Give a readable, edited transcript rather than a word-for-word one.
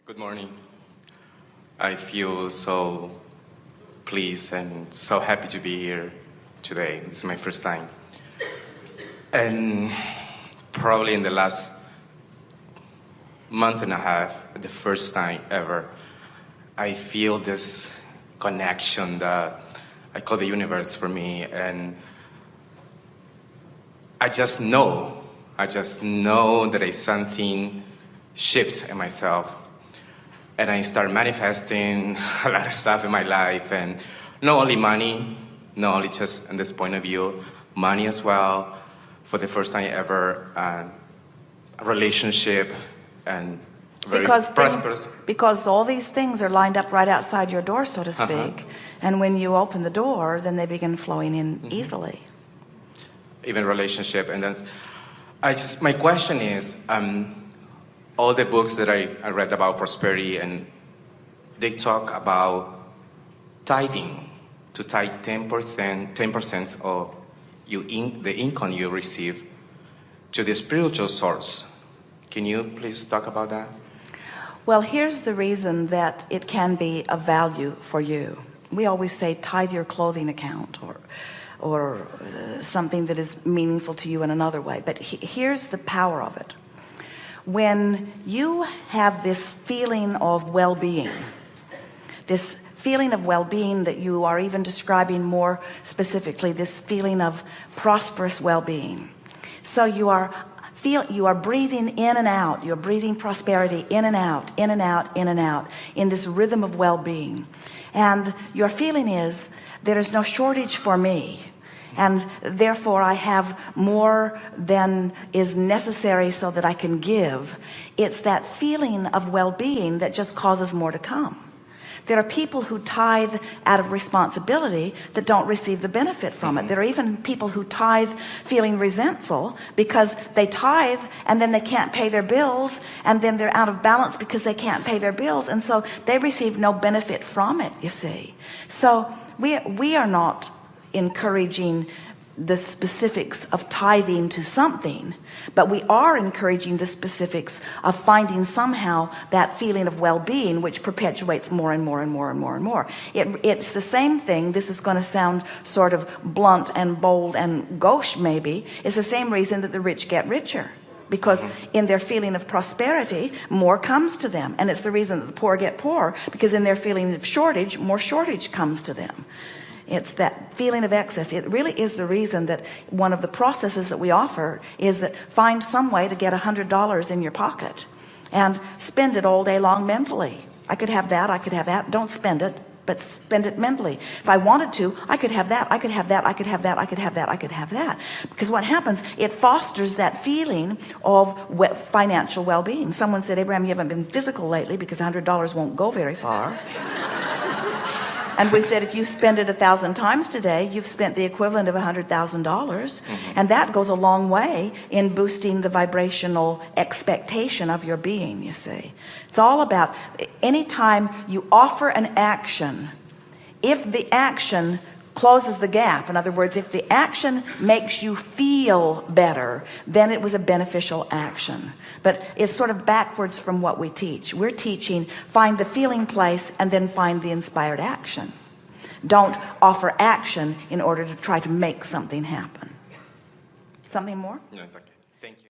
Good morning. I feel so pleased and so happy to be here today. It's my first time. And probably in the last month and a half, the first time ever, I feel this connection that I call the universe for me. And I just know that it's something shift in myself. And I start manifesting a lot of stuff in my life, and not only money, not only just in this point of view, money as well, for the first time ever, a relationship, and very prosperous. Because all these things are lined up right outside your door, so to speak. And when you open the door, then they begin flowing in easily. Even relationship, and then my question is, all the books that I read about prosperity, and they talk about tithing, to tithe 10% of the income you receive to the spiritual source. Can you please talk about that? Well, here's the reason that it can be of value for you. We always say tithe your clothing account, or something that is meaningful to you in another way. But here's the power of it. When you have this feeling of well-being, this feeling of well-being that you are even describing more specifically, this feeling of prosperous well-being. So you are breathing in and out, you're breathing prosperity in and out, in and out, in and out, in this rhythm of well-being. And your feeling is, there is no shortage for me, and therefore I have more than is necessary so that I can give. It's that feeling of well-being that just causes more to come. There are people who tithe out of responsibility that don't receive the benefit from it. There are even people who tithe feeling resentful because they tithe and then they can't pay their bills, and then they're out of balance because they can't pay their bills, and so they receive no benefit from it, you see. So we are not encouraging the specifics of tithing to something, but we are encouraging the specifics of finding somehow that feeling of well-being, which perpetuates more and more and more and more and more. It's the same thing. This is going to sound sort of blunt and bold and gauche maybe. It's the same reason that the rich get richer, because in their feeling of prosperity, more comes to them. And it's the reason that the poor get poor, because in their feeling of shortage, more shortage comes to them. It's that feeling of excess. It really is the reason that one of the processes that we offer is that find some way to get $100 in your pocket and spend it all day long mentally. I could have that, I could have that. Don't spend it, but spend it mentally. If I wanted to, I could have that, I could have that, I could have that, I could have that, I could have that. Because what happens, it fosters that feeling of financial well-being. Someone said, Abraham, you haven't been physical lately because $100 won't go very far. And we said, if you spend it 1,000 times today, you've spent the equivalent of $100,000. And that goes a long way in boosting the vibrational expectation of your being, you see. It's all about, anytime you offer an action, if the action closes the gap, in other words, if the action makes you feel better, then it was a beneficial action. But it's sort of backwards from what we teach. We're teaching, find the feeling place and then find the inspired action. Don't offer action in order to try to make something happen. Something more? No, it's okay. Thank you.